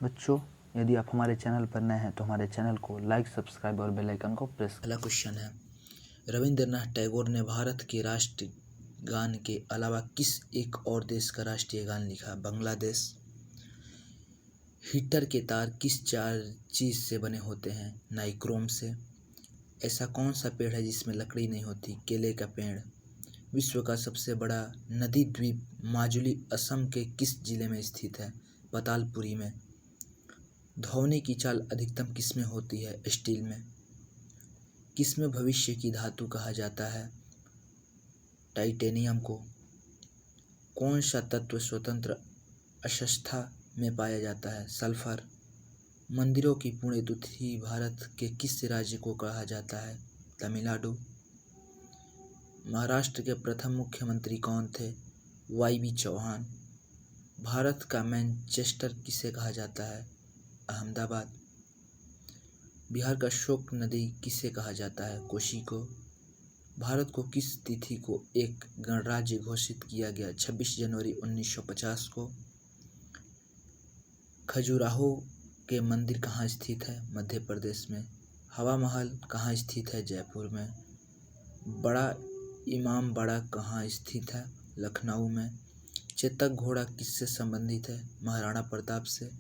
बच्चों, यदि आप हमारे चैनल पर नए हैं तो हमारे चैनल को लाइक, सब्सक्राइब और बेल आइकन को प्रेस। पहला क्वेश्चन है, रविंद्रनाथ टैगोर ने भारत के राष्ट्रीय गान के अलावा किस एक और देश का राष्ट्रीय गान लिखा? बांग्लादेश। हीटर के तार किस चार चीज से बने होते हैं? नाइक्रोम से। ऐसा कौन सा पेड़ है जिसमें लकड़ी नहीं होती? केले का पेड़। विश्व का सबसे बड़ा नदी द्वीप माजुली असम के किस जिले में स्थित है? पतालपुरी में। ध्वनि की चाल अधिकतम किसमें होती है? स्टील में। किसमें भविष्य की धातु कहा जाता है? टाइटेनियम को। कौन सा तत्व स्वतंत्र अवस्था में पाया जाता है? सल्फर। मंदिरों की पुण्यतिथि भारत के किस राज्य को कहा जाता है? तमिलनाडु। महाराष्ट्र के प्रथम मुख्यमंत्री कौन थे? वाई चौहान। भारत का मैनचेस्टर किसे कहा जाता है? अहमदाबाद। बिहार का शोक नदी किसे कहा जाता है? कोसी को। भारत को किस तिथि को एक गणराज्य घोषित किया गया? 26 जनवरी 1950 को। खजुराहो के मंदिर कहाँ स्थित है? मध्य प्रदेश में। हवा महल कहाँ स्थित है? जयपुर में। बड़ा इमाम बाड़ा कहाँ स्थित है? लखनऊ में। चेतक घोड़ा किससे संबंधित है? महाराणा प्रताप से।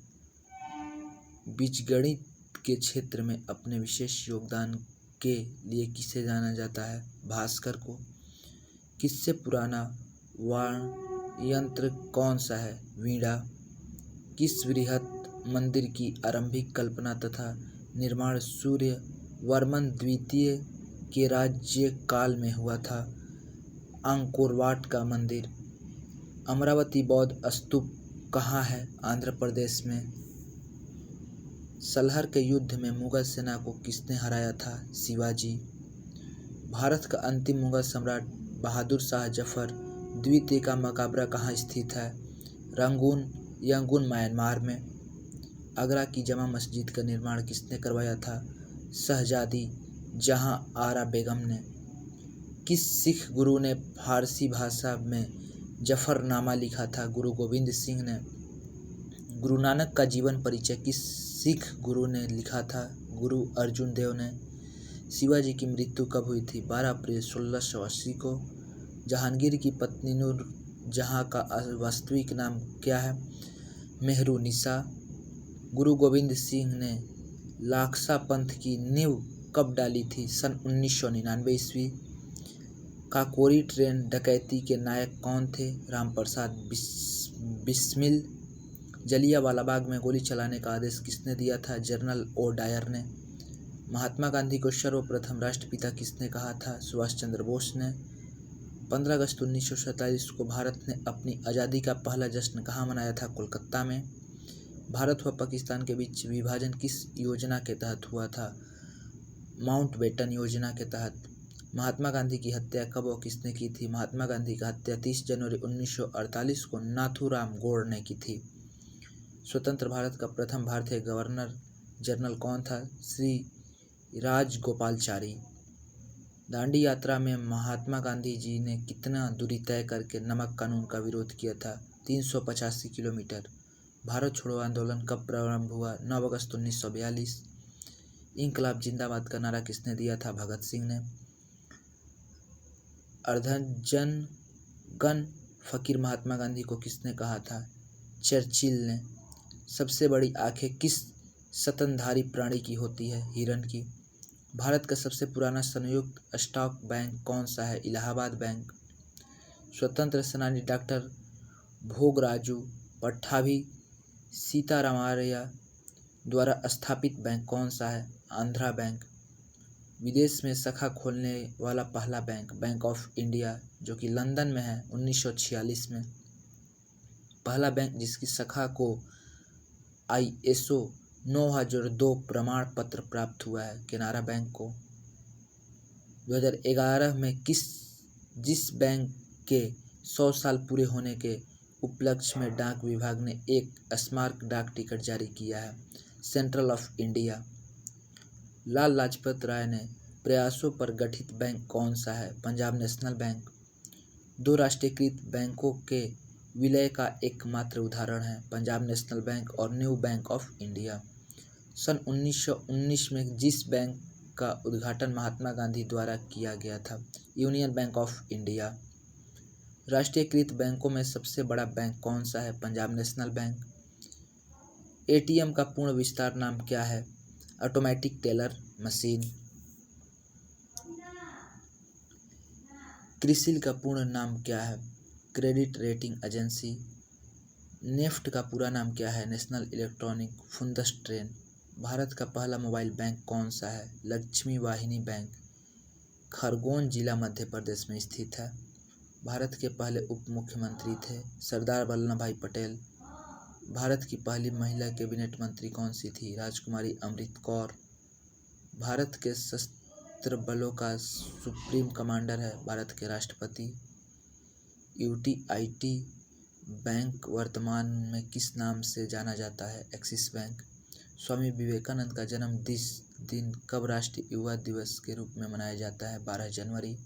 बीजगणित के क्षेत्र में अपने विशेष योगदान के लिए किसे जाना जाता है? भास्कर को। किससे पुराना वाद्य यंत्र कौन सा है? वीणा। किस बृहत मंदिर की आरंभिक कल्पना तथा निर्माण सूर्य वर्मन द्वितीय के राज्यकाल में हुआ था? अंकोरवाट का मंदिर। अमरावती बौद्ध स्तूप कहाँ है? आंध्र प्रदेश में। सलहर के युद्ध में मुगल सेना को किसने हराया था? शिवाजी। भारत का अंतिम मुगल सम्राट बहादुर शाह जफर द्वितीय का मकबरा कहाँ स्थित है? रंगून यंगून म्यांमार में। आगरा की जमा मस्जिद का निर्माण किसने करवाया था? शहजादी जहां आरा बेगम ने। किस सिख गुरु ने फारसी भाषा में जफरनामा लिखा था? गुरु गोविंद सिंह ने। गुरु नानक का जीवन परिचय किस सिख गुरु ने लिखा था? गुरु अर्जुन देव ने। शिवाजी की मृत्यु कब हुई थी? 12 अप्रैल 1680 को। जहांगीर की पत्नी नूर जहां का वास्तविक नाम क्या है? मेहरुनिसा। गुरु गोविंद सिंह ने लाक्सा पंथ की नींव कब डाली थी? सन 1999 ईस्वी। काकोरी ट्रेन डकैती के नायक कौन थे? रामप्रसाद बिस्मिल। जलियांवाला बाग में गोली चलाने का आदेश किसने दिया था? जनरल ओ डायर ने। महात्मा गांधी को सर्वप्रथम राष्ट्रपिता किसने कहा था? सुभाष चंद्र बोस ने। 15 अगस्त 1947 को भारत ने अपनी आज़ादी का पहला जश्न कहाँ मनाया था? कोलकाता में। भारत व पाकिस्तान के बीच विभाजन किस योजना के तहत हुआ था? माउंटबेटन योजना के तहत। महात्मा गांधी की हत्या कब और किसने की थी? महात्मा गांधी की हत्या 30 जनवरी 1948 को नाथूराम गोड़ ने की थी। स्वतंत्र भारत का प्रथम भारतीय गवर्नर जनरल कौन था? श्री राजगोपालाचारी। दांडी यात्रा में महात्मा गांधी जी ने कितना दूरी तय करके नमक कानून का विरोध किया था? 385 किलोमीटर। भारत छोड़ो आंदोलन कब प्रारंभ हुआ? 9 अगस्त 1942। इंकलाब जिंदाबाद का नारा किसने दिया था? भगत सिंह ने। अर्धजन गण फकीर महात्मा गांधी को किसने कहा था? चर्चिल ने। सबसे बड़ी आंखें किस स्तनधारी प्राणी की होती है? हिरण की। भारत का सबसे पुराना संयुक्त स्टॉक बैंक कौन सा है? इलाहाबाद बैंक। स्वतंत्र सेनानी डॉक्टर भोगराजू पट्टाभी सीतारामैया द्वारा स्थापित बैंक कौन सा है? आंध्रा बैंक। विदेश में शाखा खोलने वाला पहला बैंक बैंक ऑफ इंडिया जो कि लंदन में है 1946 में। पहला बैंक जिसकी शाखा को ISO 9002 प्रमाण पत्र प्राप्त हुआ है, केनरा बैंक को। 2011 में जिस बैंक के 100 साल पूरे होने के उपलक्ष्य में डाक विभाग ने एक स्मारक डाक टिकट जारी किया है? Central of India. Lal Lajpat Rai ने प्रयासों पर गठित बैंक कौन सा है? Punjab national bank. 2 राष्ट्रीयकृत बैंकों के विलय का एकमात्र उदाहरण है पंजाब नेशनल बैंक और न्यू बैंक ऑफ इंडिया। सन 1919 में जिस बैंक का उद्घाटन महात्मा गांधी द्वारा किया गया था, यूनियन बैंक ऑफ इंडिया। राष्ट्रीयकृत बैंकों में सबसे बड़ा बैंक कौन सा है? Punjab national bank. एटीएम का पूर्ण विस्तार नाम क्या है? Automatic teller machine. क्रिसिल का पूर्ण नाम क्या है? Credit rating agency. नेफ्ट का पूरा नाम क्या है? National electronic funds train. Bharat का पहला मोबाइल बैंक कौन सा है? लक्ष्मी वाहिनी बैंक। खरगोन जिला मध्य प्रदेश में स्थित है। भारत के पहले उप मुख्यमंत्री थे सरदार वल्लभ भाई पटेल। भारत की पहली महिला कैबिनेट मंत्री कौन सी थी? राजकुमारी अमृत कौर। भारत के सशस्त्र बलों का सुप्रीम कमांडर है भारत के राष्ट्रपति। यूटीआईटी बैंक वर्तमान में किस नाम से जाना जाता है? Axis bank. स्वामी विवेकानंद का जन्म दिन कब राष्ट्रीय युवा दिवस के रूप में मनाया जाता है? 12 जनवरी।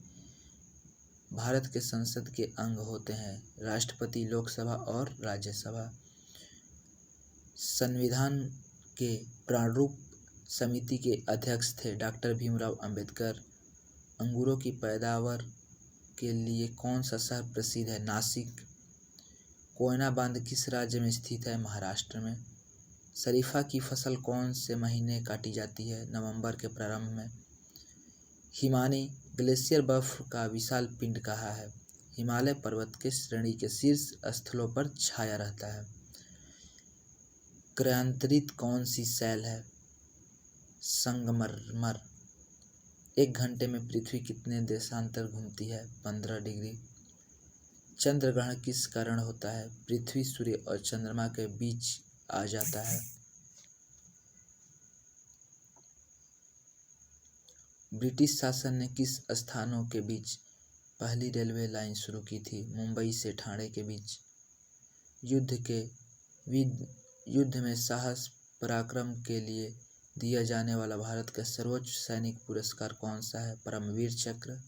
भारत के संसद के अंग होते हैं राष्ट्रपति, लोकसभा और राज्यसभा। संविधान के प्रारूप समिति के अध्यक्ष थे डॉक्टर भीमराव अंबेडकर। अंगूरों की पैदावार के लिए कौन सा शहर प्रसिद्ध है? नासिक। कोयना बांध किस राज्य में स्थित है? महाराष्ट्र में। शरीफा की फसल कौन से महीने काटी जाती है? नवंबर के प्रारंभ में। हिमानी ग्लेशियर बर्फ का विशाल पिंड कहाँ है? हिमालय पर्वत के श्रेणी के शीर्ष स्थलों पर छाया रहता है। क्रांतरित कौन सी शैल है? संगमरमर। एक घंटे में पृथ्वी कितने देशांतर घूमती है? 15 डिग्री। चंद्र ग्रहण किस कारण होता है? पृथ्वी, सूर्य और चंद्रमा के बीच आ जाता है। ब्रिटिश शासन ने किस स्थानों के बीच पहली रेलवे लाइन शुरू की थी? मुंबई से ठाणे के बीच। युद्ध में साहस पराक्रम के लिए दिया जाने वाला भारत का सर्वोच्च सैनिक पुरस्कार कौन सा है? परमवीर चक्र।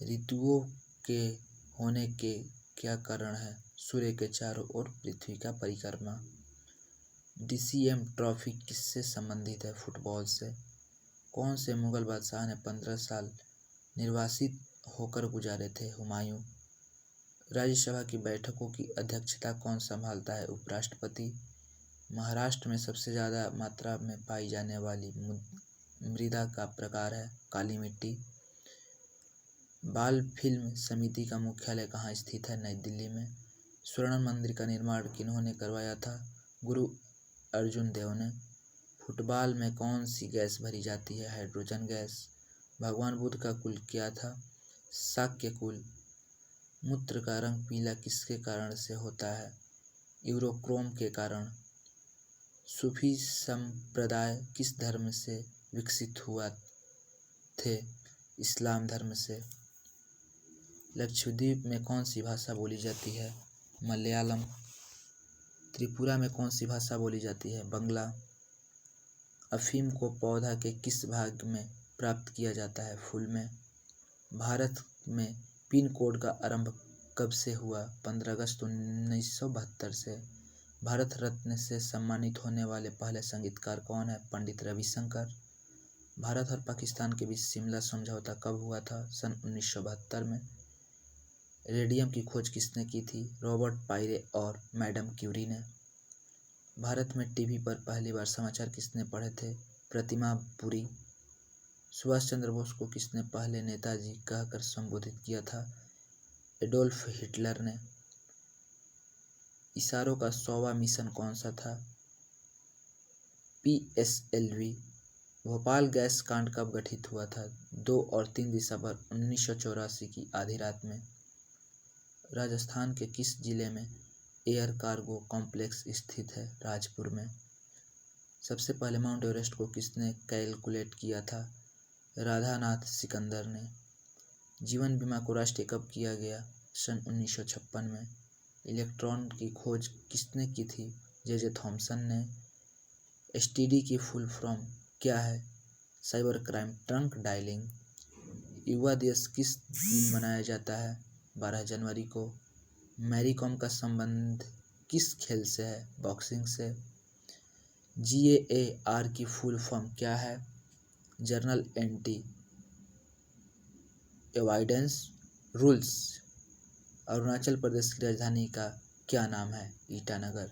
ऋतुओं के होने के क्या कारण है? सूर्य के चारों ओर पृथ्वी का परिक्रमा। डीसीएम ट्रॉफी किससे संबंधित है? फुटबॉल से। कौन से मुगल बादशाह ने 15 साल निर्वासित होकर गुजारे थे? हुमायूं। राज्यसभा की बैठकों की अध्यक्षता कौन संभालता है? उपराष्ट्रपति। महाराष्ट्र में सबसे ज़्यादा मात्रा में पाई जाने वाली मृदा का प्रकार है काली मिट्टी। बाल फिल्म समिति का मुख्यालय कहाँ स्थित है? नई दिल्ली में। स्वर्ण मंदिर का निर्माण किन्होंने करवाया था? गुरु अर्जुन देव ने। फुटबॉल में कौन सी गैस भरी जाती है? Hydrogen gas. भगवान बुद्ध का कुल क्या था? शाक्य कुल। मूत्र का रंग पीला किसके कारण से होता है? यूरोक्रोम के कारण। सूफी संप्रदाय किस धर्म से विकसित हुआ थे? इस्लाम धर्म से। लक्षद्वीप में कौन सी भाषा बोली जाती है? मलयालम। त्रिपुरा में कौन सी भाषा बोली जाती है? बंगला। अफीम को पौधा के किस भाग में प्राप्त किया जाता है? फूल में। भारत में पिन कोड का आरंभ कब से हुआ? 15 अगस्त 1972 से। भारत रत्न से सम्मानित होने वाले पहले संगीतकार कौन है? पंडित रविशंकर। भारत और पाकिस्तान के बीच शिमला समझौता कब हुआ था? सन 1972 में। रेडियम की खोज किसने की थी? रॉबर्ट पायरे और मैडम क्यूरी ने। भारत में टीवी पर पहली बार समाचार किसने पढ़े थे? प्रतिमा पुरी। सुभाष चंद्र बोस को किसने पहले नेताजी कहकर संबोधित किया था? एडोल्फ हिटलर ने। इसारो का 100वां मिशन कौन सा था? PSLV। भोपाल गैस कांड कब गठित हुआ था? 2 और 3 दिसंबर 1984 की आधी रात में। राजस्थान के किस जिले में एयर कार्गो कॉम्प्लेक्स स्थित है? राजपुर में। सबसे पहले माउंट एवरेस्ट को किसने कैलकुलेट किया था? राधानाथ सिकंदर ने। जीवन बीमा को राष्ट्रीय कब किया गया? सन 1956 में। इलेक्ट्रॉन की खोज किसने की थी? जे थॉमसन ने। STD की फुल फॉर्म क्या है? Cyber crime trunk dialling. युवा दिवस किस दिन मनाया जाता है? 12 जनवरी को। मैरी कॉम का संबंध किस खेल से है? बॉक्सिंग से। GAAR की फुल फॉर्म क्या है? General anti avoidance rules. Arunachal Pradesh की राजधानी का क्या नाम है? ईटानगर।